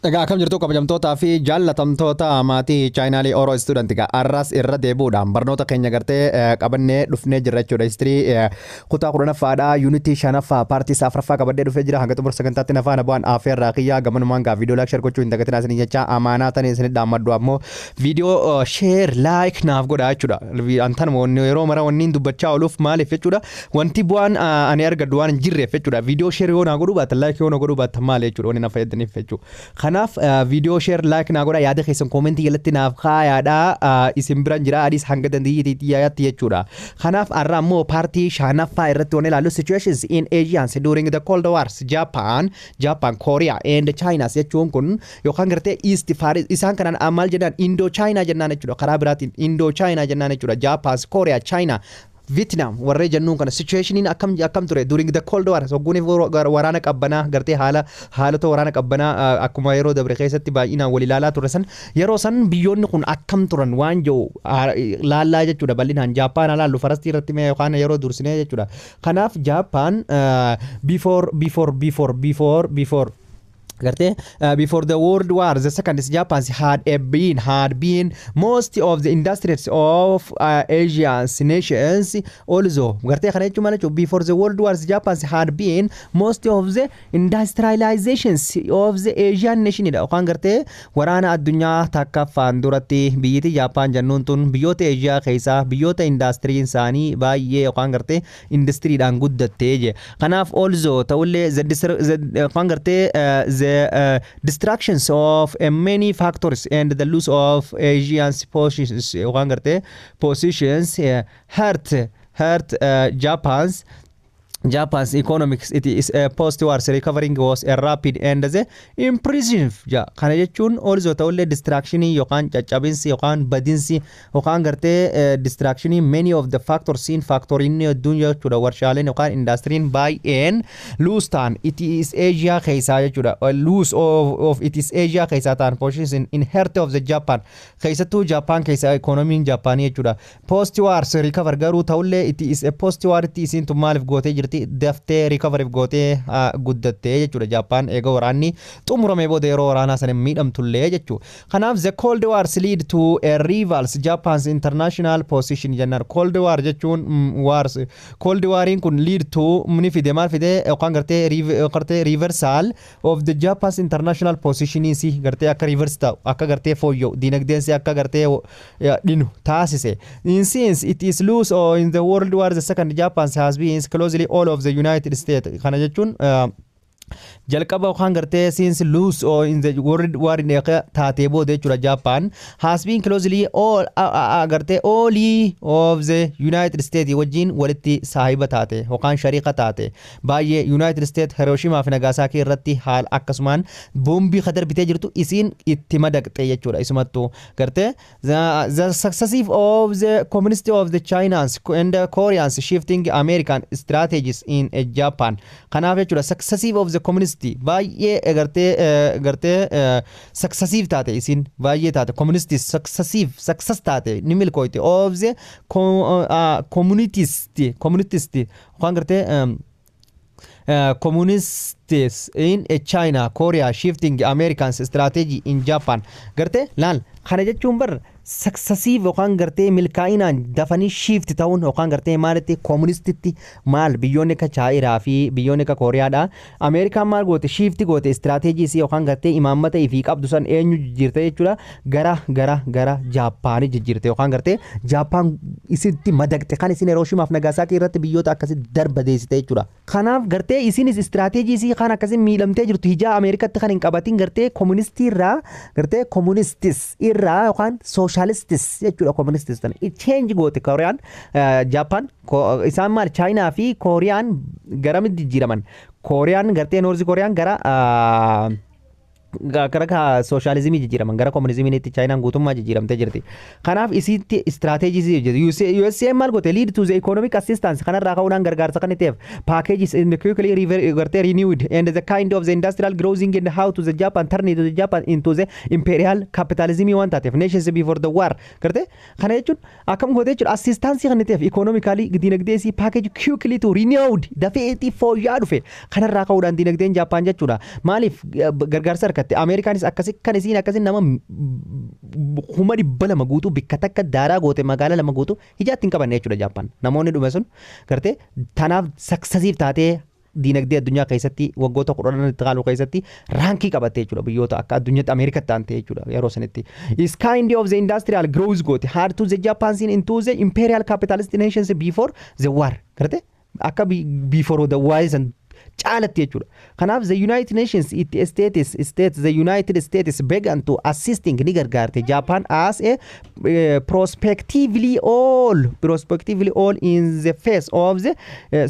Egaa akkam jirtu kabajamtootaa fi jaallatamtoota maatii chaayinaalii Oroo istuudanti arras irra deebuudhaan barnoota keenya gartee qabannee dhufnee jirra jechuudha. Histirii kutaa 10ffaadhaa yuunitii 5ffaa paartii 4ffaa qabadhee dhufee jira. Hanga xumura sagantaatti nafaan bu'aan afeerraa kiyyaa gamanumaan gaa viidiyoo laayik gochuu hin dagatinaa isin jecha amaanaa tanii isin dhaammaddu ammoo viidiyoo sheer laayik naaf godhaa jechuudha. Antan yeroo mara wanniin dubbachaa ooluuf maaliif jechuudha. Wanti bu'aan ani argaddu waan hin jirreef jechuudha. Viidiyoo sheer yoo naa godhuu baattan laayik yoo na godhuu baattan maali jechuudha. Wanni na fayyadaniif jechuudha. Kanaaf video share like na godha yaada keessan comment jalatti naaf kaayaadha isin biran jira adis hanga dandeetti yaatti jechuudha. Kanaaf arra ammoo party shanaffaa irratti wanne ilaallu situations in Asia during the Cold Wars Japan, Korea and China jechuun kun yookaan gartee East Far isaan kanaan maal jedhan Indochina jennaan jechuudha. Karaa biraatiin Indochina jennaan jechuudha. Japan, Korea, China, Vietnam warree jennuun kana situationin akkam ture during the Cold War sogguun waraana qabbanaa gartee haalota waraana qabbanaa akkuma yeroo dabre keessatti baay'inaan wal ilaalaa ture san yeroo san biyyoonni kun akkam turan waan jiru laallaa jechuudha. Bal'inaan Jaapaan laallu farastii irratti mee yookaan yeroo dursinee jechuudha. Kanaaf Jaapaan before before the World War, the second Japan had been most of the industries of Asian nations also. Before the World War, Japan had been most of the industrializations of the Asian nation. Warana addunyaa takka faandurati biyyiti Japan jannuntun biyyoota Asia keessa biyyoota industry isaanii baay'ee yookaan gartee industry dhaan guddatte. Kanaaf also ta'ullee the distractions of many factors and the loss of Asian positions hurt Japan's economics. It is post-war recovering was a rapid and the impressive. Kana jechuun also ta'ullee distraction yookaan caccabinsi yookaan badinsi yookaan gartee distraction many of the factors in factoring addunyaa jechuudha. Warshaaleen yookaan industry'n baay'een loose ta'an it is Asia keessaa jechuudha. Loose of it is Asia keessaa ta'an positions in heart of the Japan keessattuu Japan keessaa economiin Japaanii jechuudha. Post-war recover garuu ta'ullee it is a post-war itti isintu maaliif gootee jirti daftee recovery gootee guddattee jechuudha. Japan eega waraanni xumurame booda yeroo waraanaa sana miidhamtullee jechuudha. Kanaaf the Cold War lead to a rivals Japan's international position jennaan. Cold War jechuun wars Cold Warin kun lead to muni fide maal fide yookaan gartee reversal of the Japan's international position isi gartee akka reverse ta'u akka gartee fooyya'u dinagdeensi akka gartee dhinu taasise. Since it is loose in the World War the second Japan has been closely all of the United States. Kana jechuun jalqaba yookaan gartee since loose or in the World War taatee booda jechuudha. Japan has been closely all gartee all of the United States wajjin walitti saahiba taate yookaan shariika taate baay'ee United States Hiroshima fi Nagasaki irratti haal akkasumaan boombii darbitee jirtu isiin itti madaqxe jechuudha. Isumattuu gartee the successive of the communist of the Chinese and the Koreans shifting American strategies in Japan. Kanaaf jechuudha successive of the communist baay'ee gartee successive taate isin baay'ee taate communist success taate ni milkooyte of the communist waan gartee communists in China, Korea shifting Americans strategy in Japan. Gartee laal kana jechuun bar successive yookaan gartee milkaa'inaan dafanii shift ta'uun yookaan gartee maalitti communistitti maal biyyoonni ka Chaayiraa fi biyyoonni ka Kooriyaadha. Ameerikaan maal goote shift goote strategy isii yookaan gartee imaammata ifii qabdu san eenyu jijjiirte jechuudha. Gara Jaappaanii jijjiirte yookaan gartee Jaappaan isitti madaqte kan isin Hirooshimaa fi Nagasaki irratti biyyoota akkasitti darbadeessite jechuudha. Kanaaf gartee isinis strategy isii kan akkasiin miidhamtee jirtu hijaa Ameerikatti kan hin qabatin gartee communistii irraa gartee communistis irraa yookaan socialistis jechuudha. Communistis tan change goote Koreaan Japan isaan maal China fi Koreaan garamitti jijjiiraman. Koreaan gartee North Koreaan gara socialism jijjiiraman gara communism itti China guutummaa jijjiiramtee jirti. Kanaaf isitti strategies USA maal goote lead to the economic assistance kanarraa ka'uudhaan gargaarsa kan ta'eef packages in the quickly renewed and the kind of the industrial growing and how to the Japan turn into the Japan into the imperial capitalism waan taateef nations before the war garte kana jechuun akkam goote jechuudha assistance kan ta'eef economically dinagdee si package quickly to renewed dafeeti fooyyaa dhufe kanarraa ka'uudhaan dinagdeen Japan jechuudha. Maaliif gargaarsa rakkatte Ameerikaanis akkasi kan isiin akkasi nama huma dhibba lama guutuu bikka takka daaraa goote magaalaa lama guutuu hijaatti hin qabanne jechuudha Jaappaan namoonni dhume sun gartee tanaaf saksasiif taatee diinagdee addunyaa keessatti waggoota 10 itti qaaluu keessatti raankii qabattee jechuudha biyyoota akka addunyaatti Ameerikaa taante jechuudha yeroo sanitti is kind of the industrial growth got hard to the Japan seen into the imperial capitalist nations before the war gartee akka before the war caalatti jechuudha kanaaf the United Nations states the United States began to assisting ni gargaarte Japan as a prospectively all in the face of the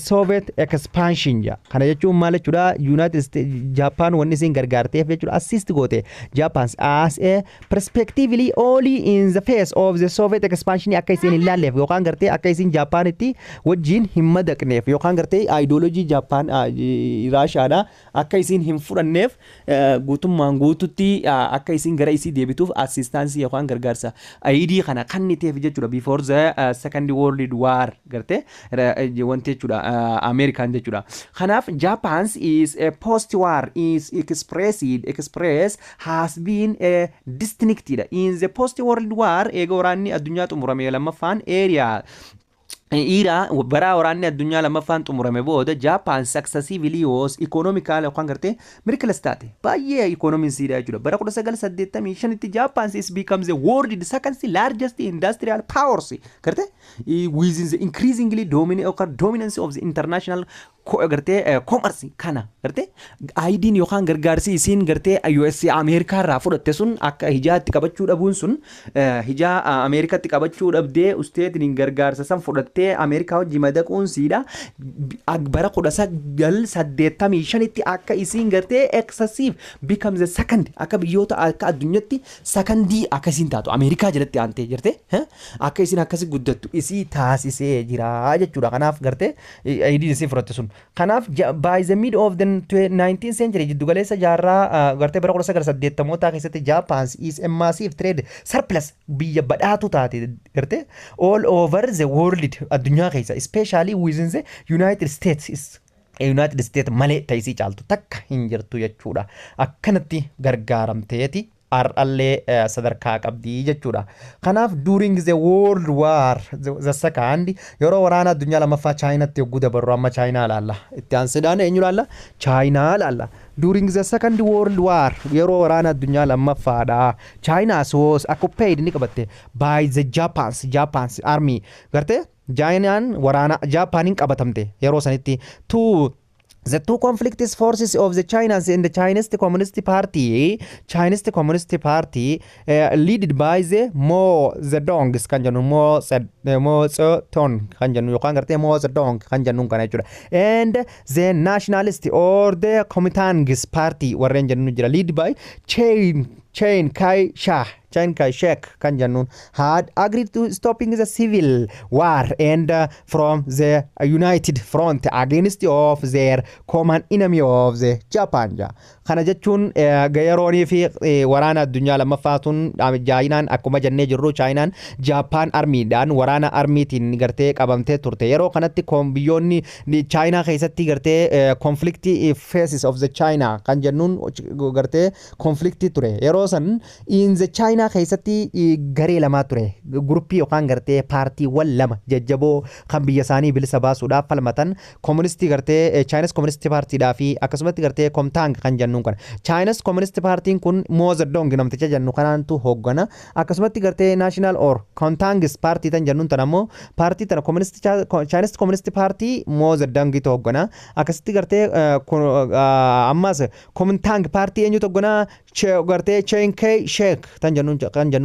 Soviet expansion ja kana jechuun maal jechuudha United States Japan wanni isin gargaarteef jechuudha assist goote Japan as a prospectively all in the face of the Soviet expansion akka isin ilaalleef yookaan gartee akka isin Japanitti wajjin hin madaqneef yookaan gartee ideology Japan Raashaadha akka isin hin fudhanneef guutummaan guututti akka isin gara isii deebituuf assistaansii yookaan gargaarsa ID kana kanniteef jechuudha before the second world war garte wanti jechuudha American jechuudha kanaaf Japan is a post war is express has been distincted in the post world war eega waraanni addunyaa xumurame lammaffaan area Ira bara waraanni addunyaa lammaffaan xumurame booda Japan successively was economical yookaan gartee miracle state baay'ee economiin siidha jechuudha bara 1985 tti Japan is becomes the world second largest industrial powers gartee within the increasingly dominance of the international gartee commerce kana gartee ID'n yookaan gargaarsi isiin gartee US Ameerikaa irraa fudhatte sun akka hijaatti qabachuu dhabuun sun hijaa Ameerikaatti qabachuu dhabdee usteetiin gargaarsa san fudhattee Ameerikaa wajji madaquun siidha bara 1985 tti akka isiin gartee excessive becomes the second akka biyyoota akka addunyaatti secondii akka isiin taatu Ameerikaa jalatti aantee jirte akka isiin akkasi guddattu isii taasisee jira jechuudha kanaaf gartee ID'n isii fudhatte sun kanaaf by the mid of the 19th century jiddu galeessa jaarraa gartee bara 1980 keessatti Japan is a massive trade surplus biyya badhaatu taate gartee all over the world addunyaa keessa especially within the United States malee taisii caaltu takka hin jirtu jechuudha akkanatti gargaaramteeti ar'allee sadarkaa qabdii jechuudha kanaaf during the world war the second yeroo waraana addunyaa lammaffaa chaayinaatti yogguu dabarru amma chaayinaa laalla itti aansidhaan eenyu laalla chaayinaa laalla during the second world war yeroo waraana addunyaa lammaffaadha chaayinaas was occupied ni qabatte by the Japan's army gartee chaayinaan waraana Jaapaniin qabatamte yeroo sanitti The two conflicting forces of the Chinese and the Chinese Communist Party led by the Mao Zedong kan jennu Mao Zedong kan jennu yookaan gartee Mao Zedong kan jennu kana jechuudha and the nationalist or the Kuomintang Party warreen jennu jira led by Chiang Kai-shek kan jennuun had agreed to stopping the civil war and from the united front against of their common enemy of the Japan kana jechuun yeroonii fi waraana addunyaa lammaffaatuun chaayinaan akkuma jennee jirru chaayinaan Japan armiidhaan waraana armiitiin gartee qabamtee turte yeroo kanatti biyyoonni chaayinaa keessatti gartee conflict phases of the China kan jennuun gartee conflict ture yeroo san in the China keessatti garee lama ture gruppii yookaan gartee paartiiwwan lama jajjaboo kan biyya isaanii bilisa baasuudhaaf falmatan communist gartee Chinese Communist Partyidhaa fi akkasumatti gartee Kuomintang kan jennuun kana Chinese Communist Party kun Mao Zedong namticha jennu kanaantu hoggana akkasumatti gartee National or Kuomintang Party tan jennuun tan ammoo party tan Chinese Communist Party Mao Zedong to hoggana akkasumatti gartee ammas Kuomintang Party eenyu hoggana gartee Chiang Kai-shek tan jennuun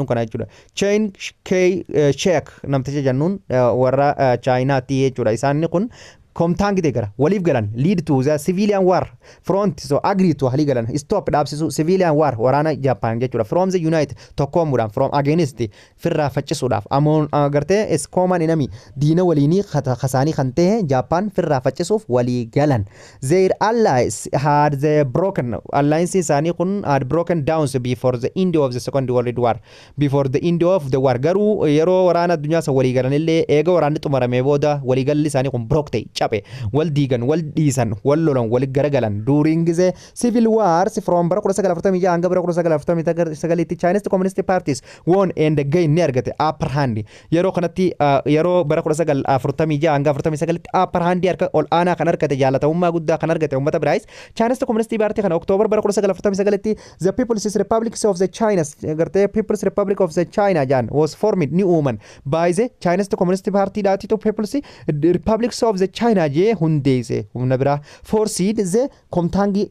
kana jechuudha Chiang Kai-shek namticha jennuun warra Chaayinaatti jechuudha isaanni kun Kuomintang gara waliif galan lead to the civilian war front so agree to hali galan stop dhaabsisu civilian war waraana Japan jechuudha from the unite tokkoomuudhaan from against firraa faccisuudhaaf amoon gartee is common enemy diina waliinii khasaanii kan ta'e Japan firraa faccisuuf walii galan their allies had the broken alliance isaanii kun had broken down before the end of the second world war before the end of the war garuu yeroo waraana addunyaa sa walii galan illee eega waraanni xumuramee booda walii galli isaanii kun broke ta'e cabe wal diigan wal dhiisan wal lolan wal garagalan during the civil wars from bara 1946 hanga bara 1949 Chinese Communist parties won and gain ni argate upper hand yeroo kanatti yeroo bara 1946 hanga 49 upper hand harka ol aanaa kan argate jaalatamummaa guddaa kan argate ummata biraayis Chinese Communist party kana October bara 1949 the People's Republic of the China garte People's Republic of the China jan was formed new woman by the Chinese Communist party dati to People's Republic of the China je hundeese humna bira forced the komtangi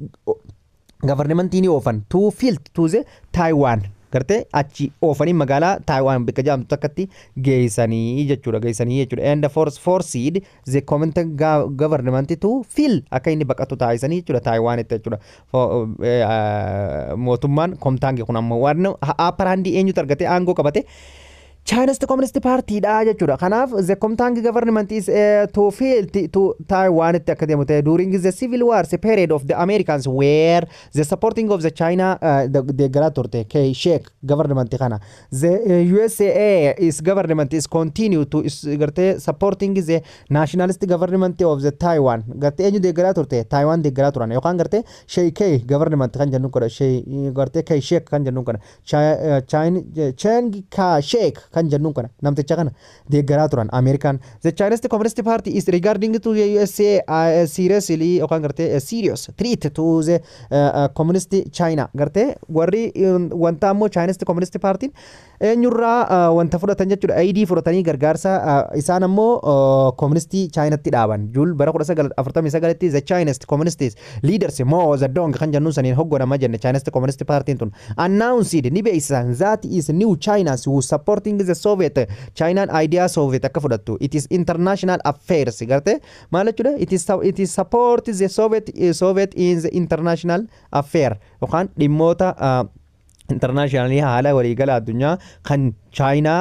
government ini ofan to field to the Taiwan garte achi ofani magala Taiwan bika jam takati geisani jechuudha and the forced the communist government to fill akaini bakatu taisani jechuudha Taiwan jechuudha motumman komtangi kunammo warno aparandi enyu targate ango kabate China's Communist Party da jechuudha kanaaf the Komtangi government is to fail to Taiwan during the civil wars period of the Americans where the supporting of the China the Gratorte K Sheikh government kana the USA is government is continue to supporting the nationalist government of the Taiwan garte enyu de Gratorte Taiwan de Gratoran yokan garte Sheikh government kan jannu kora garte K Sheikh kan jannu kora China Chiang Kai-shek kan jannun kana namticha kana deeggaraa turan American the Chinese Communist Party is regarding to the USA seriously okan garte serious threat to the communist China garte warri wanta ammo Chinese Communist Party enyurra wanta fudhatan jechuudha ID fudhatanii gargaarsa isaan ammoo communist China tti dhaaban jul bara 1949 tti the Chinese Communist leaders Mao Zedong kan jannun sanin hoggonama jenne Chinese Communist Party tun announced ni beeysan that is new China who supporting the Soviet China idea Soviet akka fudhattu it is international affairs garte maal jechuudha it is support the Soviet in the international affair yookaan dhimmoota internationally haala waliigala addunyaa kan China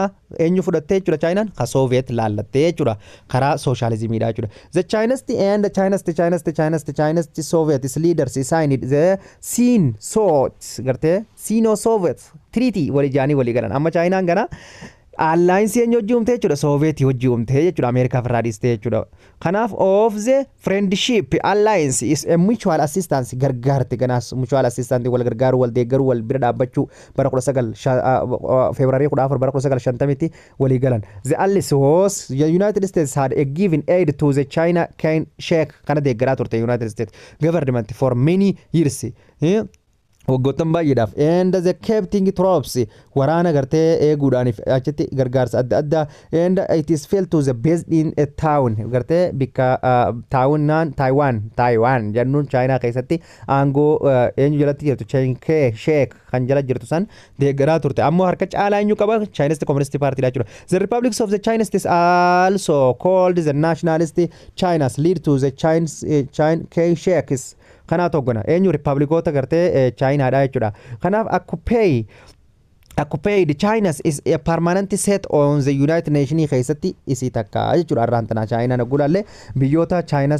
enyu fudhatte jechuudha China ka Soviet laallatte jechuudha karaa socialismidha jechuudha the Chinese Soviet leaders signed the Sino-Soviet treaty walijaanii waliigalan amma China gana alliance enyu hojjumte jechuudha Soviet hojjumte jechuudha America firaadiste jechuudha kanaaf of the friendship alliance is a mutual assistance gargaarte ganas mutual assistance wal gargaaru wal deeggaru wal bira dhaabbachuu bara 19 February 14 bara 1950 wali galan the alliance was the United States had a given aid to the China kind Sheikh kana deeggaraa turte United States government for many years waggoottan baay'eedhaaf and the captain troops waraana gartee eeguudhaaniif achitti gargaarsa adda addaa and it is felt to the based in a town gartee bika Taiwan jannuun China keessatti aangoo eenyu jalatti jirtu Sheikh kan jala jirtu san deeggaraa turte ammoo harka caalaa eenyu qaba Chinese Communist Party dha jechuudha the republics of the Chinese is also called the nationalist China's lead to the Sheikh is kana togona enyu republicota garte China da jechuudha kanaaf occupied China is a permanent set on the United Nations keessatti isi takka jechuudha arraantana China nagulalle biyyoota China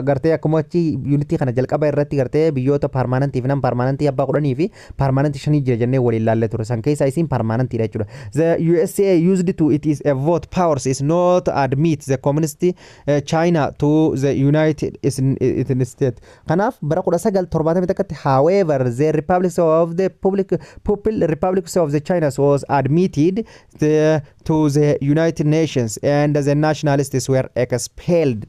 garte akkuma achi unity kana jalqaba irratti garte biyyoota permanent fi non permanent abbaa qudhanii fi permanent shanii jira jennee waliin laalle ture san keessa isin permanent dha jechuudha the USA used to it is a vote powers is not admit the communist China to the United States kanaaf bara 1970 takkatti however the republics of the people republics of the China was admitted to the United Nations and the nationalists were expelled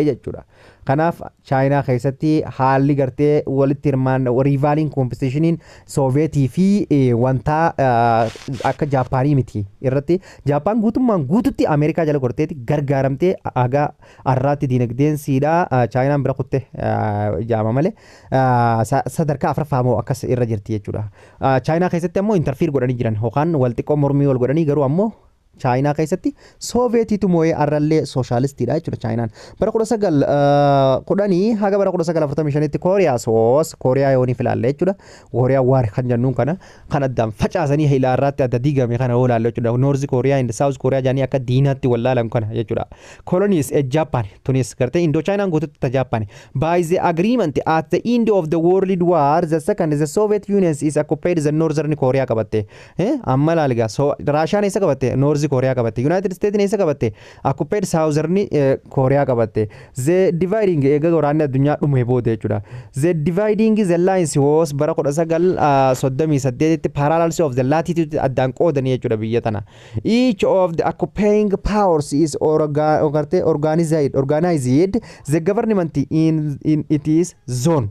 jechuudha kanaaf China keessatti haalli gartee walitti hirmaan rivaling competitionin Soviet fi wanta akka Japaanii miti irratti Japan guututti Amerikaa jala gorteeti gargaaramtee aga arraatti dinagdeen siidha China bira kutte jaama malee sadarkaa afrafaamoo akkas irra jirti jechuudha China keessatti ammoo interfere godhanii jiran yookaan wal xiqqoo mormii wal godhanii garuu ammoo China keessatti Sovietiitu moo'ee arrallee sooshaalistiidha jechuudha Chaayinaan bara 1910 haga bara 1945 tti Kooriyaa yoonii filaalle jechuudha Kooriyaa waar kan jennuun kana kan addaan facaasanii hilaarraatti adda diigame kana oolaalle jechuudha North Korea and South Korea jaanii akka diinaatti wallaalan kana jechuudha colonies Japan tunis gartee Indochina guututti Japan by the agreement at the end of the world war the second the Soviet Union is occupied the northern Korea qabatte amma laaliga so Russia isa qabatte North Korea qabatte. United States eessa qabatte? Occupied Southern Korea qabatte. The dividing eega waraanni addunyaa dhume booda jechuudha. The dividing the lines was bara 1938 tti parallels of the latitude addaan qoodanii jechuudha biyya tana. Each of the occupying powers is organized the government in its zone.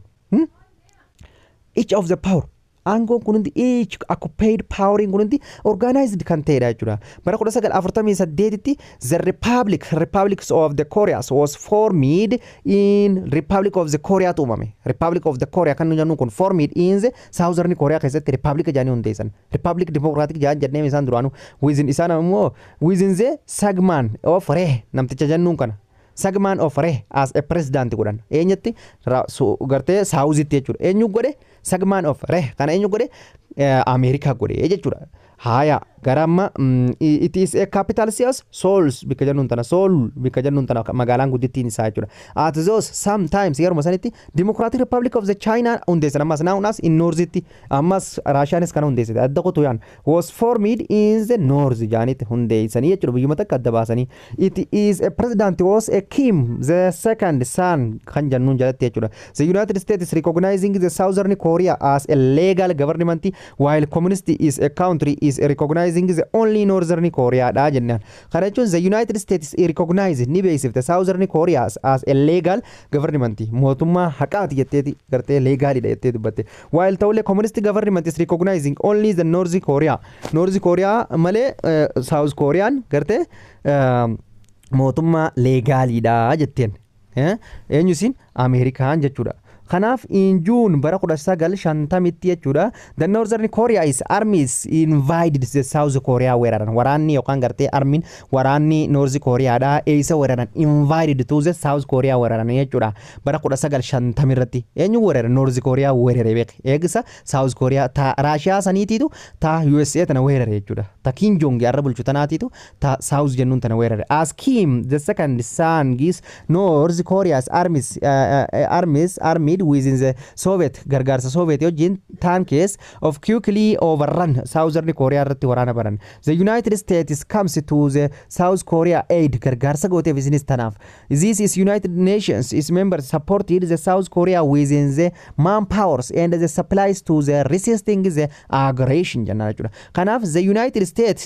Each of the power aangoon kun hundi each occupied powering kun hundi organized kan ta'edha jechuudha. Bara 1948 tti the republics of the Koreas was formed in Republic of the Korea tuumame. Republic of the Korea kan jennu kun formed in the Southern Korea keessatti republic jaanii hundeessan. Republic Democratic jennee isaan duraanu within isaan ammoo within the segment of Reh namticha jennuun kana. Segment of Reh as a president godhan eenyatti gartee saawuzitti jechuudha. Eenyu godhe segment of Reh kana eenyu godhe Ameerikaa godhe jechuudha. Haya garama it is a capital cities Seoul bika jennuun tana Seoul bika jennuun tana magaalaan guddittiin isaa jechuudha. At those sometimes yeruma sanitti Democratic Republic of the China hundeessan ammas now as in north ammas Russianis kana hundeessite adda qotu yaan was formed in the north jaanitti hundeessanii jechuudha biyyuma takka adda baasanii. It is a president was a Kim the second son kan jennuun jalatti jechuudha. The United States recognizing the Southern Korea as a legal government while communist is a country is recognizing the only Northern Korea da jennaan. Kana jechuun the United States recognize ni beeksifte Southern Korea as a legal government mootummaa haqaati jetteeti gartee legalidha jettee dubbatte. While ta'ullee communist government is recognizing only the North Korea. North Korea malee South Korean gartee mootummaa legalidha jetteen. Eenyusin Ameerikaan jechuudha. Kanaaf in June bara 1950 jechuudha. The Northern Korea is armies invaded the South Korea weeraran. Waraanni yookaan gartee armiin waraanni North Korea dha eessa weeraran invaded to the South Korea weeraran jechuudha. Bara 1950 irratti eenyu weerara North Korea weerare beek. Eegisa South Korea ta Russia saniititu ta USA tana weerare jechuudha. Ta Kim Jong arra bulchu tanaatitu ta South jennuun tana weerare. As Kim the second son gives North Korea's armies army within the Soviet gargaarsa Soviet wajjin tanks of quickly overrun Southern Korea irratti waraana baran. The United States comes to the South Korea aid gargaarsa goote business tanaaf. This is United Nations is members supported the South Korea within the manpowers and the supplies to the resisting the aggression jennaan jechuudha. Kanaaf the United States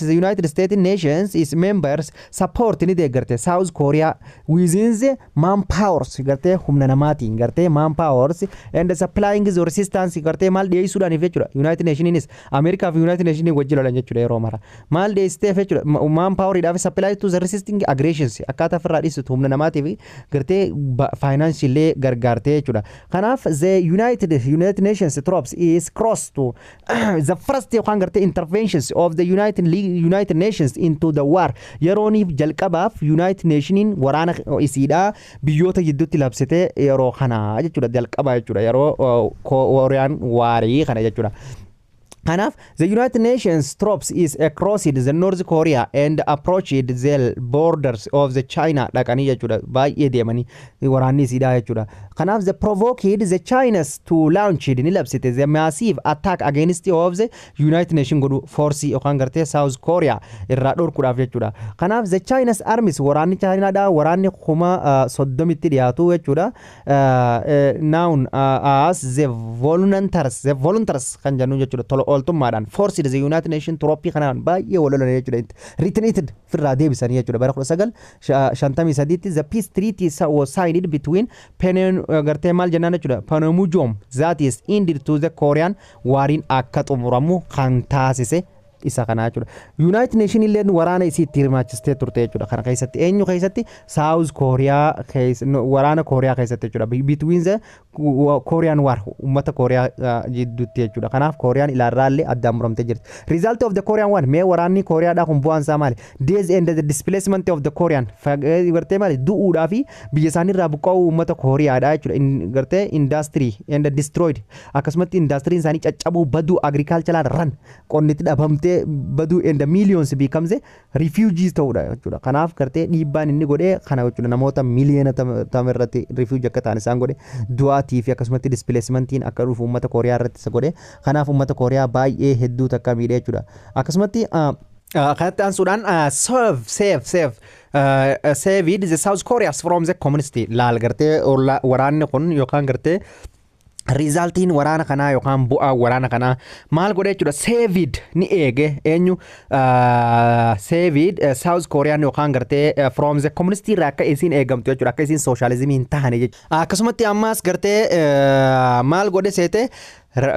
Nations is members support ni deeggarte South Korea within the manpowers gartee humna namaatiin gartee manpower and supplying the resistance gartee maal dhiyeessuudhaan jechuudha. United Nations America fi United Nations wajjin lolan jechuudha yeroo mara maal dhiyeessitee jechuudha manpower idhaaf supply to the resisting aggressions akkaataa firraa dhiyeessitu humna namaatiif gartee financially gargaartee jechuudha. Kanaaf the United Nations troops is cross to the first yookaan gartee interventions of the United Nations into the war yerooniif jalqabaaf United Nations waraana isiidhaa biyyoota gidduutti labsite yeroo kana jechuudha jalqaba jechuudha yeroo Korean waarii kana jechuudha. Kanaaf the United Nations troops is across the North Korea and approached the borders of the China dhaqanii jechuudha baay'ee deemanii waraanni isiidhaa jechuudha. Kanaaf the provoked the Chinas to launch ni labsite the massive attack against of the United Nations godhu force yookaan gartee South Korea irraa dhorkuudhaaf jechuudha. Kanaaf the Chinas armies waraanni China dha waraanni 30 tti dhiyaatu jechuudha. Known as the volunteers kan jennu jechuudha. Oltummaadhaan forced the United Nations troopii kanaan baay'ee walolan jechuudha. Retreated firraa deebisanii jechuudha. Bara 1953 tti the peace treaty was signed between gartee maal jennaan jechuudha. Panmunjom that is ended to the Korean wariin akka xumuramu kan taasise isa kana jechuudha. United Nations illee waraana isii itti hirmaachistee turte jechuudha. Kana keessatti eenyu keessatti South Korea waraana Korea keessatti jechuudha. Between the Korean war ummata Korea jidduutti jechuudha. Kanaaf Korean ilaarraallee addaan muramtee jirti. Result of the Korean war mee waraanni Koreaadhaa kun bu'aan isaa maali? Death and the displacement of the Korean gartee maali du'uudhaa fi biyya isaaniirraa buqqa'uu ummata Koreaadhaa jechuudha. Gartee industry and destroyed akkasumatti industry isaanii caccabuu baduu agricultural run qonnitti dhabamtee badu and the millions becomes refugees ta'udha jechuudha. Kanaaf gartee dhiibbaan inni godhe kana jechuudha namoota miliyoona tamirratti refugee akka ta'an isaan godhe du'aatii fi akkasumatti displacementiin akka dhufu uummata Kooriyaa irratti isa godhe. Kanaaf uummata Kooriyaa baay'ee hedduu takka miidhee jechuudha. Akkasumatti kanatti aansuudhaan save the South Korea from the communist laal gartee waraanni kun yookaan gartee Resultiin waraana kanaa yookaan bu'aa waraana kanaa maal godhee jechuudha saved ni eege eenyu saved South Korean yookaan gartee from the communist irraa akka isiin eegamtu jechuudha akka isiin socialism hin taane jechuudha akkasumatti ammaas gartee maal godhe seete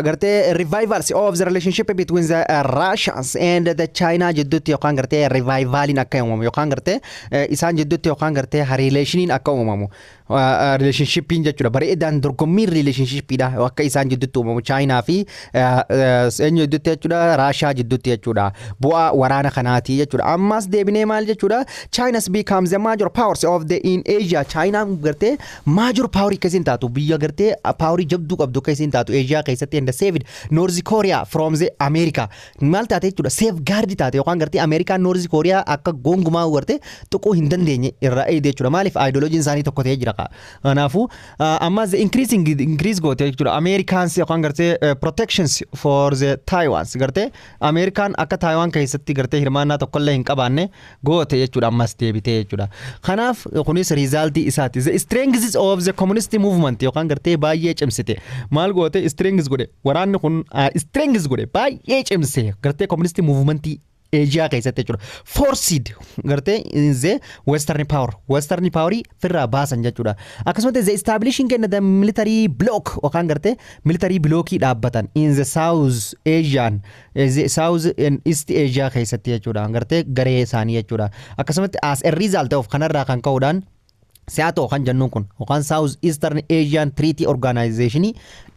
gartee revivals of the relationship between the Russians and the China jidduutti yookaan gartee revivalin akka uumamu yookaan gartee isaan jidduutti yookaan gartee relationiin akka uumamu relationshipin jechuudha bareedaan dorgommii relationshipidha akka isaan jidduutti uumamu China fi eenyu jidduutti jechuudha Russia jidduutti jechuudha bu'aa waraana kanaati jechuudha ammas deebinee maal jechuudha China's becomes the major powers of the in Asia China gartee major power keessa taatu biyya gartee power jabduu qabdu keessa taatu Asia keessa and saved North Korea from the America maal taate jechuudha safeguard taate yookaan gartee America North Korea akka gongumaa warte tuquu hin dandeenye irraa eede jechuudha maaliif ideology isaanii tokko ta'ee jira kanaafu amma the increase goote jechuudha Americans yookaan gartee protections for the Taiwan gartee American akka Taiwan keessatti gartee hirmaannaa tokko illee hin qabaanne goote jechuudha ammas deebitee jechuudha kanaaf kunis result isaati the strengths of the communist movement yookaan gartee baay'ee cimsite maal goote strengths waraanni kun strengths godhe baay'ee cimse gartee communist movement Asia keessatti jechuudha forced gartee in the western power firraa baasan jechuudha akkasumas the establishing the military bloc yookaan gartee military blockii dhaabbatan in the South and East Asia keessatti jechuudha gartee garee isaanii jechuudha akkasumas as a result of kanarraa kan ka'uudhaan SEATO kan jennuun kun yookaan South Eastern Asian Treaty Organization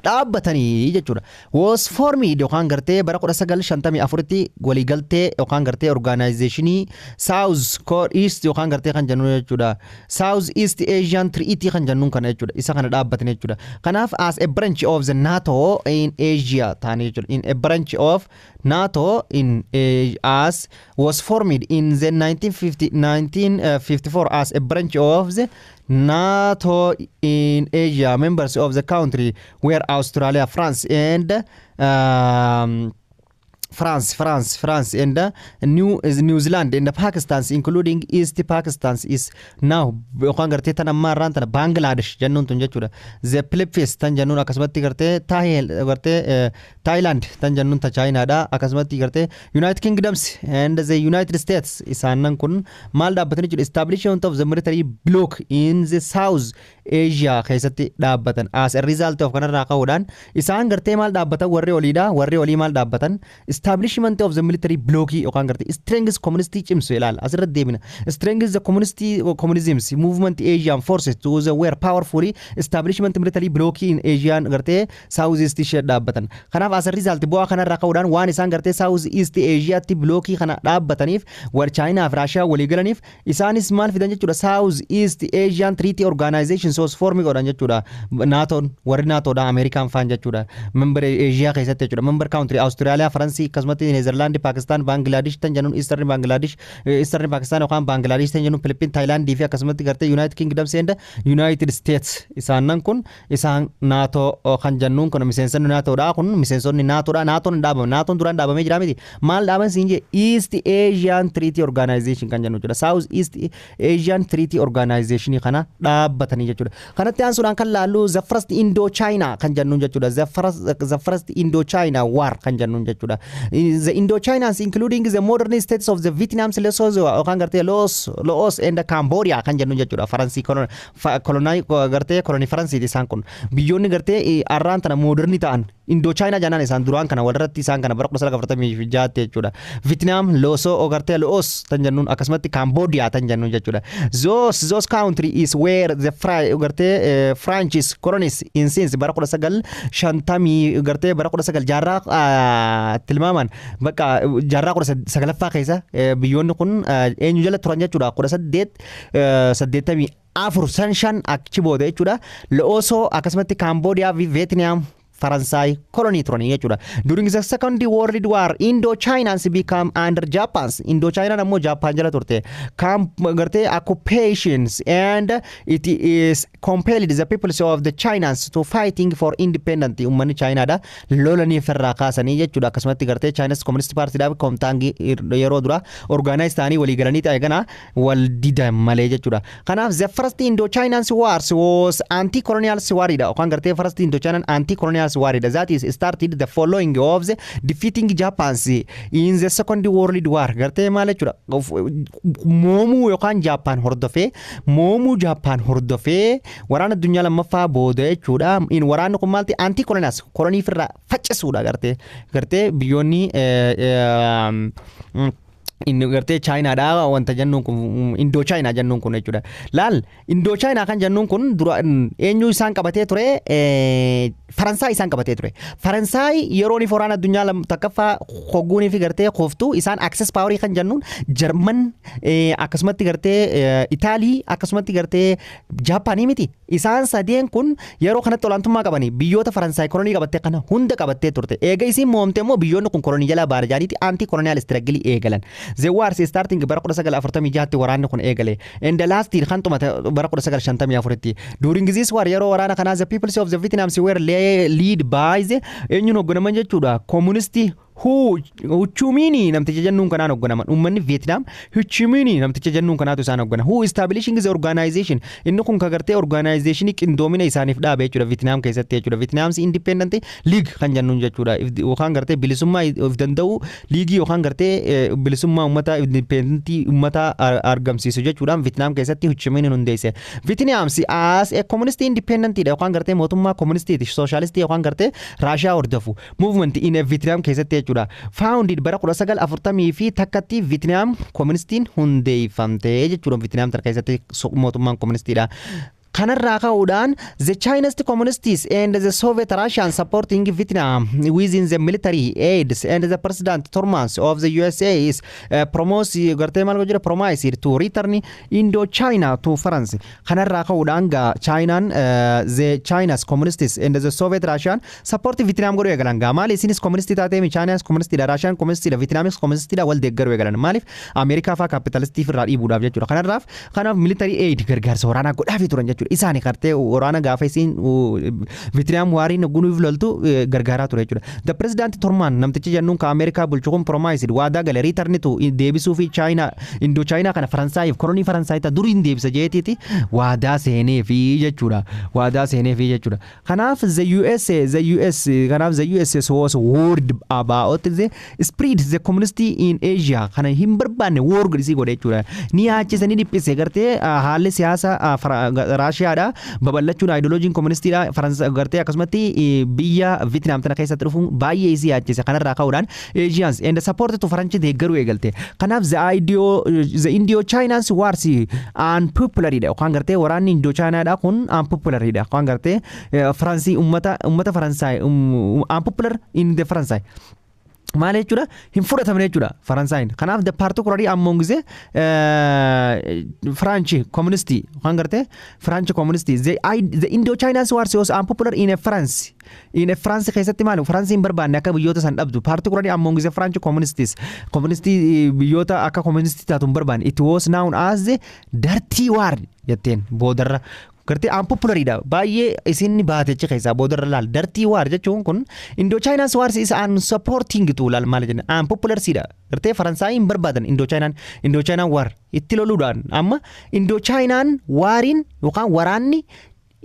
dhaabbatanii jechuudha was formed yookaan gartee bara 1954tti waliigaltee yookaan gartee organization South East yookaan gartee kan jennuun jechuudha South East Asian Treaty kan jennuun kana jechuudha isa kana dhaabbatanii jechuudha kanaaf as a branch of the NATO in Asia taanii jechuudha in a branch of NATO in as was formed in the 1954 as a branch of the NATO in Asia members of the country were Australia, France and France and New Zealand and Pakistan including East Pakistan is now yookaan gartee tan amma irraan tan Bangladesh jennuun tun jechuudha the Philippines tan jennuun akkasumatti gartee Thailand tan jennuun ta China dha akkasumatti gartee United Kingdoms and the United States isaanan kun maal dhaabbatanii jechuudha establishment of the military bloc in the South Asia keessatti dhaabbatan as a result of kanarraa ka'uudhaan isaan gartee maal dhaabbatan warri oliidha warri olii maal dhaabbatan establishment of the military bloc yookaan gartee strengths community cimsu ilaala asirratti deemina strengths the communism movement Asian forces to the were powerfully establishment military bloc in Asian gartee South East Asia dhaabbatan kanaaf as a result bu'aa kanarraa ka'uudhaan waan isaan gartee South East Asia tti bloc kana dhaabbataniif war China fi Russia walii galaniif isaanis maal fidan jechuudha South East Asian Treaty Organization soos formi godhan jechuudha NATO warri NATO dha American fan jechuudha member Asia keessatti jechuudha member country Australia France akkasumatti Netherland Pakistan Bangladesh tan jennuun Eastern Pakistan yookaan Bangladesh tan jennuun Philippines Thailand fi akkasumatti gartee United Kingdom and United States isaanan kun isaan NATO kan jennuun kun miseensonni NATO dha kun miseensonni NATO dha NATO dhaabame NATO duraan dhaabamee jira miti maal dhaaban siin je East Asian Treaty Organization kan jennu jechuudha South East Asian Treaty Organization kana dhaabbatanii jechuudha kanatti aansuudhaan kan laallu the first Indochina kan jennuun jechuudha the first Indochina war kan jennuun jechuudha the Indochinans including the modern states of the Vietnam yookaan gartee Laos and Cambodia kan jennuun jechuudha Faransi kolonii gartee kolonii Faransiiti isaan kun biyyoonni gartee arraan tana moderni ta'an Indochina janaan isaan duraan kana walirratti isaan kana bara 1946 jechuudha Vietnam Laos tan jennuun akkasumatti Cambodia tan jennuun jechuudha those country is where the French colonies in since bara 1950 gartee bara 19 jaarraa tilmaaman bakka jaarraa 19ffaa keessa biyyoonni kun eenyu jala turan jechuudha 1884 sanshan achi booda jechuudha Laos akkasumatti Cambodia fi Vietnam Faransai colony turani jechuudha. During the Second World War, Indochinans become under Japan's. Indochina ammoo Japan jala turte. Come gartee occupations and it is compelled the people of the Chinans to fighting for independence. Ummanni China da lolanii firraa kaasanii jechuudha. Akkasumatti gartee China's Communist Party da komtaangi yeroo dura organize ta'anii walii galanii ta'e kana wal didan malee jechuudha. Kanaaf the first Indochinans wars was anti-colonial war da. Kan gartee first Indochina anti-colonial war da. That is started the following of the defeating Japan in the Second World War. Gartee maal jechuudha. Moomuu yookaan Japan hordofee moomuu Japan hordofee waraana addunyaa lammaffaa booda jechuudha. In waraanni kun maalti anti-colonials kolonii firraa faccisuudha gartee biyyoonni gartee China da wanta jennuun kun Indochina jennuun kun jechuudha. Laal Indochina kan jennuun kun dura eenyu isaan qabatee ture Faransai isaan qabatee ture. Faransai yeroo ni waraana addunyaa takkaffaa hogguunii fi gartee qoftu isaan access power kan jennuun German akkasumatti gartee Italy akkasumatti gartee Japan miti. Isaan sadeen kun yeroo kanatti olaantummaa qabanii biyyoota Faransai kolonii qabattee kana hunda qabattee turte. Eega isiin moomte immoo biyyoonni kun kolonii jalaa baarjaaniiti anti colonial struggle eegalan. The wars starting bara 1946 waraanni kun eegale. And the last year kan tumate bara 1954. During this war yeroo waraana kana the people of the Vietnam were lead by the eenyuun hogganaman jechuudha. Communist Ho Chi Minh namticha jennuun kanaan hogganaman ummanni Vietnam Ho Chi Minh namticha jennuun kanaatu isaan hoggana. Who establishing the organization inni kun kagartee organization qindoomina isaaniif dhaabe jechuudha Vietnam keessatti jechuudha. Vietnam's Independent League kan jennuun jechuudha. Yookaan gartee bilisummaa of danda'u liigii yookaan gartee bilisummaa ummata independent ummata argamsiisu jechuudhaan Vietnam keessatti Ho Chi Minh hundeesse. Vietnam's as a communist independent yookaan gartee mootummaa communist socialist yookaan gartee Russia hordofu movement in Vietnam keessatti founded bara 1940 fi takkatti Vietnam communistiin hundeeffamte jechuudha. Vietnam tarkaisatti mootummaan communistiidha. Kanarraa ka'uudhaan the Chinese communists and the Soviet Russian supporting Vietnam within the military aids and the president Thomas of the USA is promised to return Indochina to France. Kanarraa ka'uudhaan Chinaan the Chinese communists and the Soviet Russian support Vietnam godhuu eegalan. Maali isinis communist taatee China's communist Russian communist Vietnam's communist wal deeggaruu eegalan. Maaliif Ameerikaa faa kapitalistii firraa dhiibuudhaaf jechuudha. Kanaaf military aid gargaarsa waraanaa godhaafii turan jechuudha. Isaani kartee waraana gaafa isiin Vietnam waariin gunuuf loltu gargaaraa ture jechuudha. The president Truman namtichi jennuun ka Ameerikaa bulchu kun promised waadaa gale return to deebisuu fi China Indochina kana Faransaayif kolonii Faransaay ta duriin deebisa jeetiiti waadaa seenee fi jechuudha. Waadaa seenee fi jechuudha. Kanaaf the US was worried about the spread the communist in Asia kana hin barbaanne war godhisii godhe jechuudha. Ni yaachisanii dhiphise gartee haalli siyaasa Russiaadha babal'achuun ideologiin communistiidha Faransa gartee akkasumatti biyya Vietnam tana keessatti dhufuun baay'ee isii yaachise. Kanarraa ka'uudhaan Asians and support to French deeggaruu eegalte. Kanaaf the Indochinans wars unpopular'idha yookaan gartee waraanni Indochinaadha kun unpopular'idha yookaan gartee Faransii ummata Faransaay unpopular in the Faransay. maal jechuudha hin fudhatamne jechuudha Faransaayeen. Kanaaf the particularly among the French community kan garte French community the Indochina wars was unpopular in France. In France keessatti maal France hin barbaanne akka biyyoota san dhabdu particularly among the French communities biyyoota akka community taatu hin barbaanne. It was known as the dirty war jetteen boodarra gartee unpopular'idha baay'ee isinni baatechi keessa boodarra laal dirty war jechuun kun Indochina wars is unsupporting to laal maal jenna unpopular'idha gartee Faransaay hin barbaadan Indochina war itti loluudhaan amma Indochina warin yookaan waraanni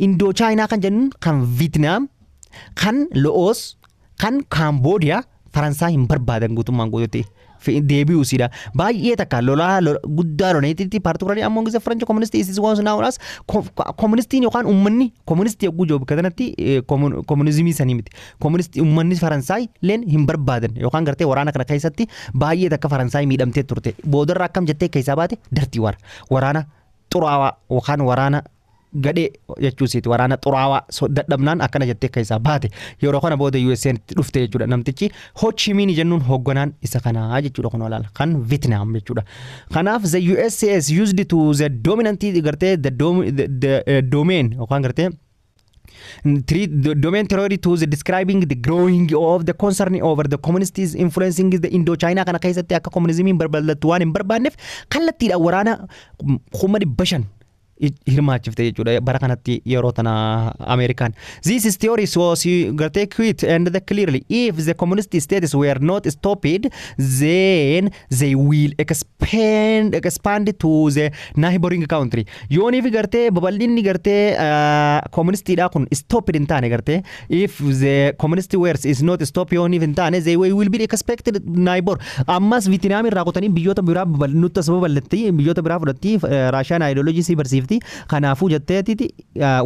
Indochina kan jennu kan Vietnam kan Laos kan Cambodia Faransaay hin barbaadan guutummaan guututti deebi'uu sida baay'ee takka lolaa guddaa loneetti particularly among the French communists is was known as communistiin yookaan ummanni communist yogguu joob katanatti communismii sanii miti communist ummanni Faransaay leen hin barbaadan yookaan gartee waraana kana keessatti baay'ee takka Faransaay miidhamtee turte boodarra akkam jettee keessaa baate dirtii waraana xuraawaa yookaan waraana gadee jechuusiiti waraana xuraawaa dadhabnaan akkana jettee keessaa baate yeroo kana booda USA dhufte jechuudha namtichi Ho Chi Minh jennuun hogganaan isa kana jechuudha kun walaala kan Vietnam jechuudha. Kanaaf the USA is used to the dominant gartee the domain yookaan gartee domain theory to the describing the growing of the concern over the communities influencing the Indochina kana keessatti akka communism barbalatu waan hin barbaanneef kallattiidha waraana khumadi bashan hirmaachifte jechuudha bara kanatti yeroo tana American. This theory was gartee quit and the clearly if the communist states were not stopped then they will expand to the neighboring country. Yoon if gartee babal'inni gartee communistiidha kun stopped hin taane gartee if the communist wars is not stopped yoon if hin taane they will be expected neighbor. Ammas Vietnam irraa qotanii biyyoota biraa babal'inutta sababa bal'atti biyyoota biraa fudhatti Russian ideology si barsiifti. Kanaafuu jetteetiti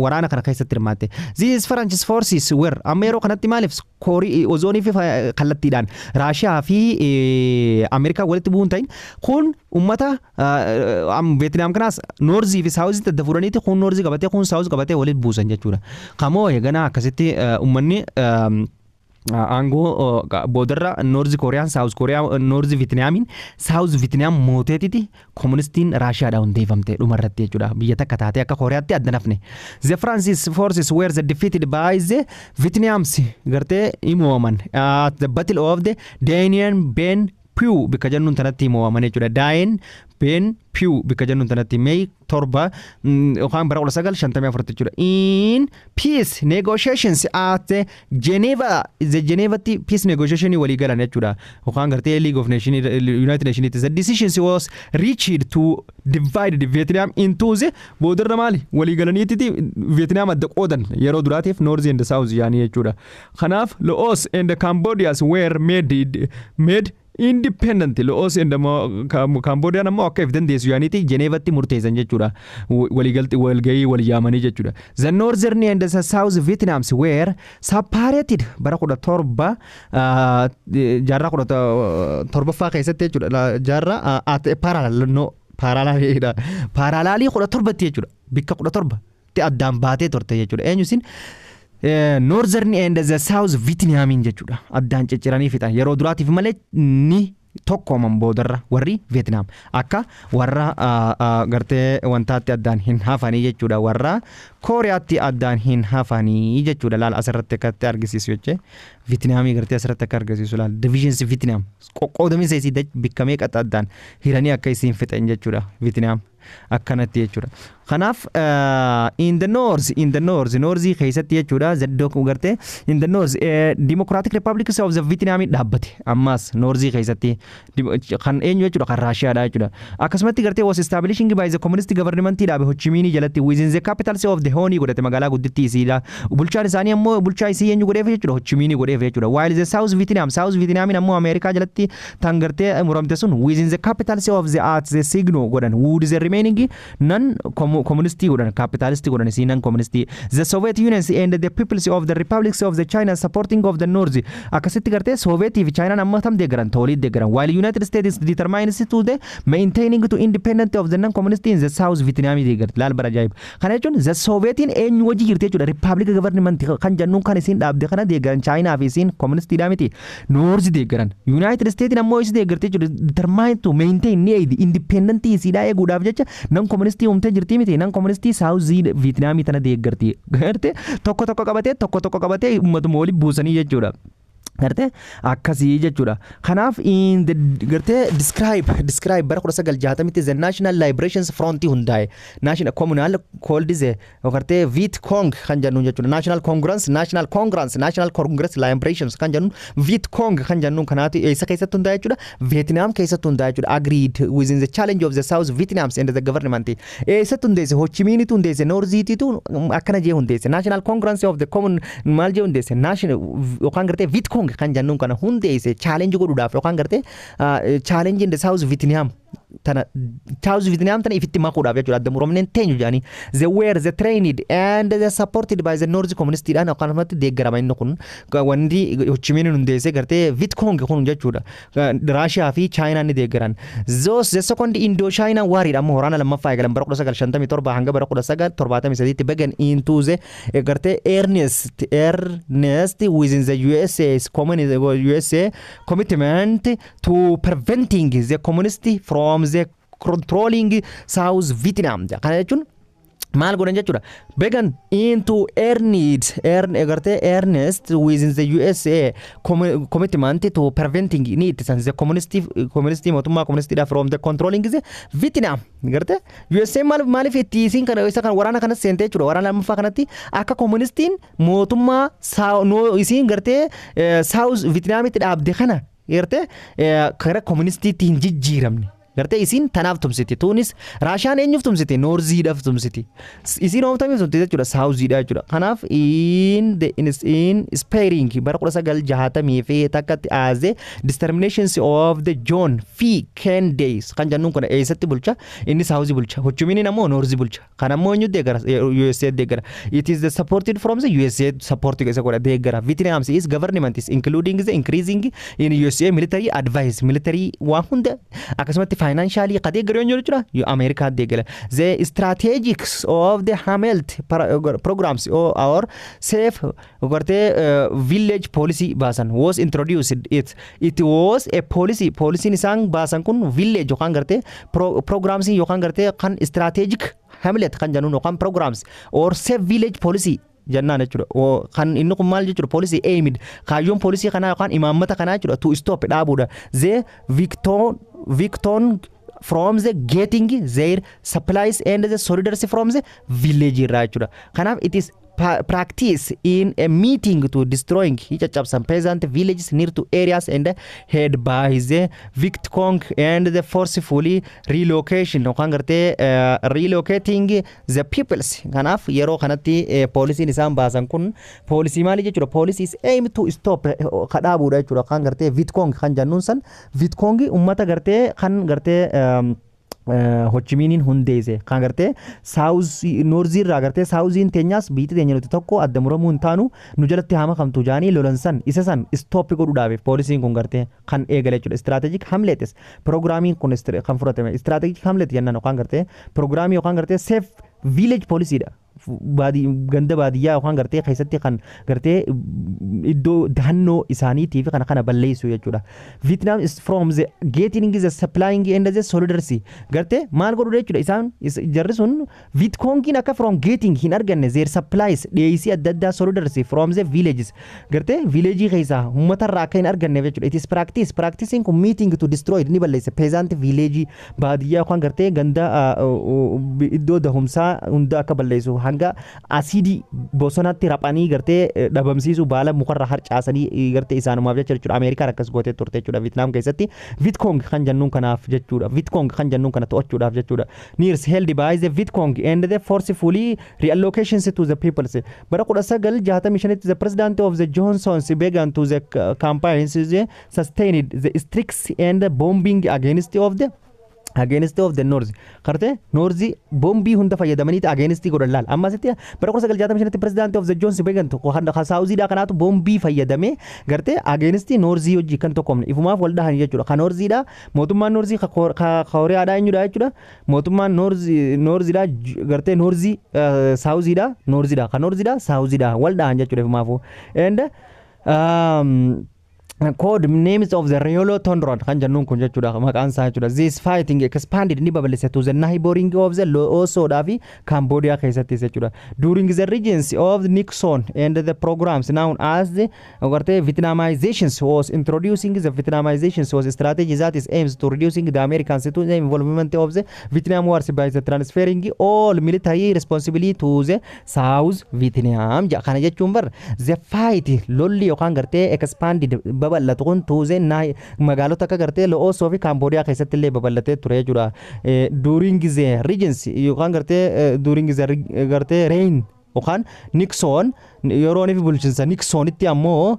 waraana kana keessatti hirmaatte. These French forces were amma yeroo kanatti maaliif ozoonii fi kallattiidhaan Raashiyaa fi Ameerikaa walitti bu'uun ta'in kun ummata Vietnam kanaas noorzii fi saawuzitti adda fuudhaniiti kun noorzii qabatee kun saawuz qabatee walitti buusan jechuudha. Kamoo eeganaa akkasitti ummanni angoo boodarra noorzi kooriyaan saawuz kooriyaa noorzi vietnaamin saawuz vietnaam mooteetiti komunistiin raashiyaadha hundeeffamte dhumarratti jechuudha biyya takka taatee akka kooriyaatti adda nafne. The Francis forces were defeated by the Vietnams gartee imooman at the battle of the Dien Bien Phu bika jennuun tanatti imooman jechuudha. Dien Bien Phu bika jennuun tanatti May 7 yookaan bara 1954 jechuudha. In peace negotiations at Geneva the Geneva peace negotiation walii galan jechuudha. Yookaan gartee League of Nations United Nations the decision was reached to divide the Vietnam into the boodarra maali walii galaniiti Vietnam adda qoodan yeroo duraatiif North and South yaani jechuudha. Kanaaf Laos and Cambodia were made independent. Laos and Cambodia nammoo akka if dandeessu yaaniiti Genevatti murteessan jechuudha. Waliigalti walgahii wal yaamanii jechuudha. The northern and the south Vietnams were separated bara 17 jaarraa 17ffaa keessatti jechuudha. Jaarraa at parallelii 17 jechuudha. Bikka 17 tti addaan baatee turte jechuudha. Eenyusin northern and the south Vietnamin jechuudha. Addaan cicciranii fixan yeroo duraatiif malee ni tokkooman boodarra warri Vietnam akka warra gartee wantaatti addaan hin hafanii jechuudha. Warra Kooriyaatti addaan hin hafanii jechuudha. Laal asirratti akkatti argisiisu jechuudha. Vietnamii gartee asirratti akka argisiisu laal divisions Vietnam qoqqoodaminsa isii bikkamee qaxa addaan hiranii akka isiin fixan jechuudha. Vietnam akkanatti jechuudha. Kanaaf in the north keessatti jechuudha. Zeddoo gartee in the north Democratic Republic of the Vietnam dhaabbate ammas north keessatti kan eenyu jechuudha kan Raashiyaadha jechuudha. Akkasumatti gartee was establishing by the communist government dhaabe Ho Chi Minh jalatti within the capitals of the Honi godhate magaalaa guddittii isiidha. Bulchaan isaanii ammoo bulchaa isii eenyu godheef jechuudha Ho Chi Minh godheef jechuudha. While the South Vietnam ammoo Ameerikaa jalatti tan gartee muramte sun within the capitals of the at the signal godhan would the remaining non communist godhan capitalist godhan isii non communist. The Soviet Union and the peoples of the republics of the China supporting of the North akkasitti gartee Soviet fi China amma tam deeggaran tooliit deeggaran while United States determines to the maintaining to independent of the non communist in the South Vietnam deeggar laal bara ajaa'ib. Kana jechuun the Soviet eenyu wajji jirte jechuudha. Republic government kan jennuun kan isiin dhaabde kana deeggaran China fi isiin communistiidha miti North deeggaran. United States ammoo isi deeggarte jechuudha. Determine to maintain need independent isiidha eeguudhaaf jecha non communist umtee jirti miti non communist South Vietnam tana deeggarti. Garte tokko tokko qabatee ummatuma wali buusanii jechuudha. Garte akkasii jechuudha. Kanaaf in the garte describe bara 1960 the National Liberations Front hundaa'e national communal called the garte Viet Cong kan jennuun jechuudha. National Congress Liberations kan jennuun Viet Cong kan jennuun kanaati isa keessatti hundaa'e jechuudha. Vietnam keessatti hundaa'e jechuudha. Agreed within the challenge of the South Vietnams and the government. Isatti hundeesse Ho Chi Minh hundeesse Norziitu akkana jee hundeesse National Congress of the Common maal jee hundeesse national yookaan garte Viet Cong kan jennuun kana hundeesse challenge godhuudhaaf yookaan garte challenge in the South Vietnam tana South Vietnam tana ifitti makuudhaaf jechuudha. Adda muramneen teenyu jaanii they were the trained and they supported by the North communist dhaan yookaan amatti deeggarama inni kun wanti Ho Chi Minh hundeesse garte Viet Cong kun jechuudha. Russia fi China ni deeggaran. Those the second Indochina war amma waraana lammaffaa eegalan bara 1957 hanga bara 1973 began into the garte earnest within the USA commitment to preventing the communist from the controlling South Vietnam. Kana jechuun maal godhan jechuudha began into earnest within the USA commitment to preventing need the communist mootummaa communist from the controlling the Vietnam garte USA maaliif itti isin kana isa kan waraana kana seente jechuudha waraana lammaffaa kanatti akka communistiin mootummaa isin garte South Vietnam itti dhaabde kana garte kara communistiitti hin jijjiiramne garte isin tanaaf tumsiti Tunis Raashaan eenyuuf tumsiti Noorziidhaaf tumsiti isin oomtamiif tumsiti jechuudha Saawuziidha jechuudha kanaaf in sparing bara 1960 fi takkatti aaze determinations of the John F. Kennedys kan jannuun kun eessatti bulcha inni Saawuzi bulcha Hochimini namoo Noorzi bulcha kan ammoo eenyu deegara USA deegara it is the supported from the USA supporting isa godha deegara Vietnam is government is including the increasing in USA military advice military waa hunda akkasumatti financially qadee garoon jiru jira America deegala the strategics of the health programs or safe village policy basan was introduced it was a policy nisan basan kun village yokan garte programs yokan garte kan strategic hamlet kan janun yokan programs or safe village policy jannaan jechuudha kan inni kun maal jechuudha policy aimed kaayyoon policy kana yookaan imaammata kana jechuudha to stop dhaabuudha the victon from the getting their supplies and the solidarity from the village irraa jechuudha kanaaf it is practice in a meeting to destroying some peasant villages near to areas and head by the Vietcong and the forcefully relocation relocating the peoples kanaf yero kanatti policy nisan basan kun policy mali jechuudha policy is aim to stop kadaabu da jechuudha kan garte Vietcong kan jannun san Vietcong ummata garte kan garte Hochiminin hundeese kan garte South North irraa garte South in tenyas biiti teenya nuti tokko addamuramu hintaanu nu jalatti hama kamtu jaanii lolansan isa san stop godhuudhaaf poolisiin kun garte kan eegale jechuudha strategic hamlet programming kun kan fudhatame strategic hamlet jennaan kan garte programming kan garte safe village policy da ganda baadiyyaa yookaan gartee keessatti kan gartee iddoo dahannoo isaaniitii fi kana balleessu jechuudha Vietnam is from the getting the supplying and the solidarity gartee maal godhu jechuudha isaan jarri sun Vietcongin akka from getting hin arganne their supplies dheeyisii adda addaa solidarity from the villages gartee village keessa uummatarraa akka hin arganne jechuudha it is practicing meeting to destroy ni balleessa peasant village baadiyyaa yookaan gartee ganda iddoo dahumsaa hunda akka balleessu hanga asidi bosonatti raphanii gartee dhabamsiisu baala mukarra harcaasanii gartee isaanumaaf jechuudha Ameerikaan akkas gootee turte jechuudha Vietnam keessatti Vietcong kan jannuun kanaaf jechuudha Vietcong kan jannuun kana to'achuudhaaf jechuudha nears held by the Vietcong and the forcefully reallocations to the peoples bara 1965 the president of the Johnsons began to the campaigns sustained the strict and bombing against of the North karte North bombi hunda fayyadamanii against godhan laal amma sitti bara 1965 president of the Jones began to Saudi da kanatu bombi fayyadame garte against North hojii kan tokkomne ifumaaf wal dhahan jechuudha kan North da mootummaan North ka Korea da eenyudha jechuudha mootummaan North da garte North Saudi da kan North da Saudi da wal dhahan jechuudha ifumaaf and code names of the Riolo Tondron kan jannun kun jechuudha maqaan isaa jechuudha this fighting expanded ni babal'ise to the neighboring of the also dafi Cambodia keessatti jechuudha during the regency of Nixon and the programs known as the Vietnamization was introducing the Vietnamization was a strategy that is aims to reducing the Americans to the involvement of the Vietnam wars by the transferring all military responsibility to the South Vietnam ja kana jechuun bar the fight lolli yookaan gartee expanded babal'atu kun tuuze magaalota akka gartee Laos fi Cambodia keessatti illee babal'atee ture jechuudha during the regency yookaan gartee during the gartee reign yookaan Nixon yeroo fi bulchiinsa Nixonitti ammoo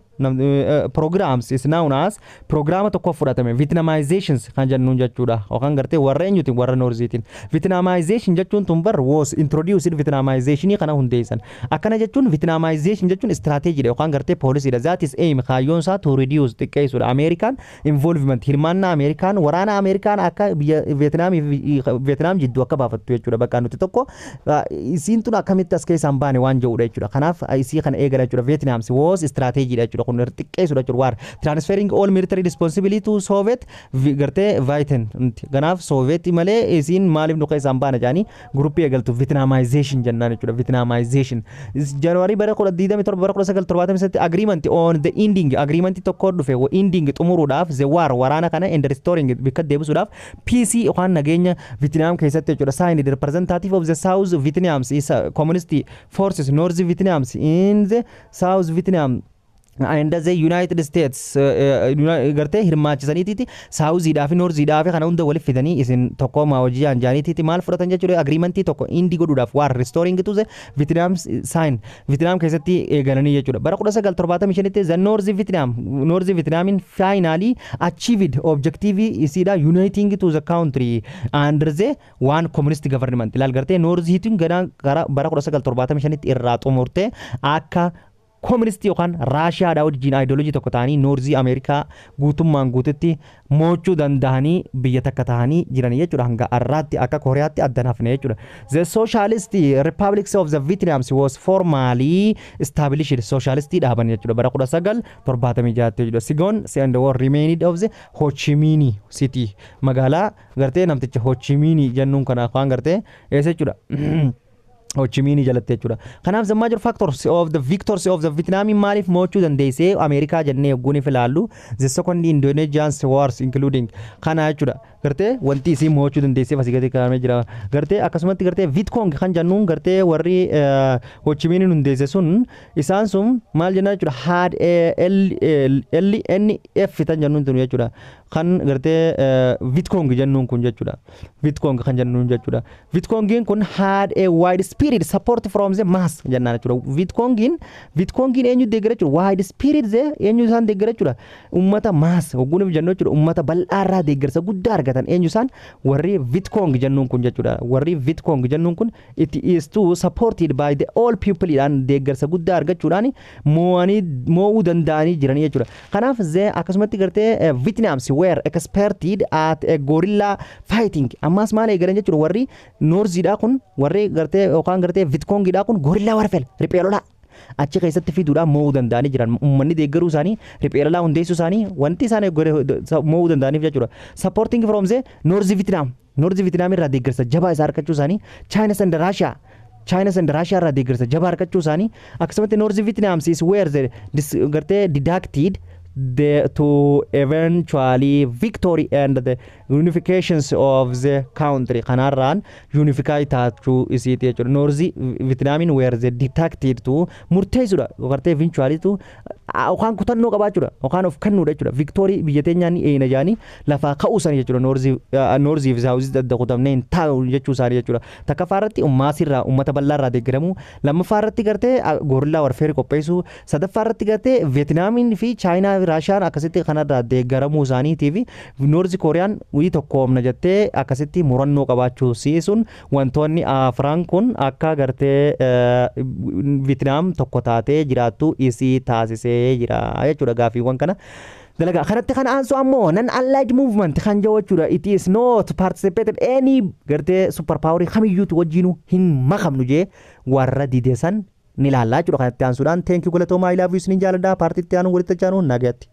programs is known as programa tokko fudhatame Vietnamizations kan jennuun jechuudha yookaan gartee warra eenyutiin warra Noorziitiin Vietnamization jechuun tunbar was introduced Vietnamization kana hundeessan akkana jechuun Vietnamization jechuun strategy dha yookaan gartee policy dha that is aim kaayyoon isaa to reduce xiqqeessuudha American involvement hirmaannaa American waraana American akka Vietnam jidduu akka baafattu jechuudha bakka nuti tokko isiin tun akkamitti as keessaan baane waan jedhuudha jechuudha kanaaf isii kana eegala jechuudha Vietnam was strategy dha jechuudha kun xiqqeessudha jechuudha war transferring all military responsibility to Soviet gartee Vietnam ganaaf Soviet malee isiin maaliif nuqa isaan baana jaanii gruppii eegaltu Vietnamization jennaan jechuudha Vietnamization January bara 1977 agreement on the ending agreement tokko dhufe ending xumuruudhaaf the war waraana kana and restoring bikka deebisuudhaaf PC yookaan nageenya Vietnam keessatti jechuudha signed the representative of the South Vietnam's is communist forces North Vietnam's in the South Vietnam and the United States gartee hirmaachisaniiti Saawuziidhaa fi Noorziidhaa fi kana hunda waliif fidanii isin tokko maawajii anjaaniiti maal fudhatan jechuudha agreementii tokko indi godhuudhaaf war restoring to the Vietnam sign Vietnam keessatti eegalanii jechuudha bara 1975 the North Vietnamin finally achieved objective isiidha uniting to the country under the one communist government ilaal gartee Noorziitiin gara bara 1975 irraa xumurte akka communist yookaan Raashiyaadhaa wajjin ideology tokko ta'anii Noorzii Ameerikaa guutummaan guututti moochuu danda'anii biyya takka ta'anii jiranii jechuudha hanga arraatti akka Kooriyaatti addan hafne jechuudha the socialist republics of the Vietnam was formally established socialist dhaaban jechuudha bara 1976 jechuudha Saigon and the war remained of the Ho Chi Minh city magaalaa gartee namticha Ho Chi Minh jennuun kana afaan gartee eessa jechuudha Ho Chi Minh jalatti jechuudha kanaaf the major factors of the victors of the Vietnam maaliif moochuu dandeessee Ameerikaa jennee yogguun filaallu the second Indonesian wars including kana jechuudha gartee wanti isii moochuu dandeessee fasigati kaa'amee jira gartee akkasumatti gartee Vietcong kan jennuun gartee warri Ho Chi Minh hundeesse sun isaan sun maal jenna jechuudha had LNF tan jennuun tunu jechuudha kan gartee Vietcong jennuun kun jechuudha Vietcong kan jennuun jechuudha Vietcongin kun had a wide spirit support from the mass jennaan jechuudha Vietcongin eenyu deeggara jechuudha wide spirit the eenyu isaan deeggara jechuudha ummata mass hogguuniif jennu jechuudha ummata bal'aarraa deeggarsa guddaa argatan eenyu isaan warri Vietcong jennuun kun jechuudha warri Vietcong jennuun kun it is too supported by the all people dhaan deeggarsa guddaa argachuudhaan mo'uu danda'anii jiranii jechuudha kanaaf akkasumatti gartee Vietnams were experted at a guerrilla fighting ammas maal eegalan jechuudha warri Noorziidhaa kun warri gartee yookaan gartee Vietcongidhaa kun gorilla warfel riphee lolaa achi keessatti fiduudhaan mo'uu danda'anii jiran uummanni deeggaruu isaanii riphee lolaa hundeessuu isaanii wanti isaan mo'uu danda'aniif jechuudha supporting from the North Vietnam irraa deeggarsa jabaa isaa argachuu isaanii China and Russia irraa deeggarsa jabaa argachuu isaanii akkasumatti North Vietnam is where the gartee deducted to eventually victory and the unifications of the country kanarraan unify taachuu isiiti jechuudha North Vietnamin were the detected to murteessudha gartee eventually to yookaan kutannoo qabaachuudha yookaan of kennuudha jechuudha victory biyya teenyaan eena jaanii lafaa ka'uusan jechuudha North fi South adda kutamnee hin taa'u jechuu isaanii jechuudha takkafaarratti ummaasirraa ummata bal'aarraa deeggaramu lammaffaarratti gartee gorillaa warfeerii qopheessuu sadaffaarratti gartee Vietnamin fi China Raashaan akkasitti kanarraa deeggaramuu isaaniitii fi Noorzi Kooriyaan wii tokkoomna jettee akkasitti murannoo qabaachuu siisuun wantoonni afran kun akka gartee Vietnam tokko taatee jiraattu isii taasisee jira jechuudha gaafiiwwan kana dalagaa kanatti kan aansu ammoo non-allied movement kan jedhu jechuudha it is not participated any gartee superpower kamiyyuutu wajjinuu hin makamnu jee warra dideessan ni laallaa jechuudha kanatti aansuudhaan thank you galatoomaa I love you isiniin jaaladhaa paartiitti aanuu walitti aanuu nagaatti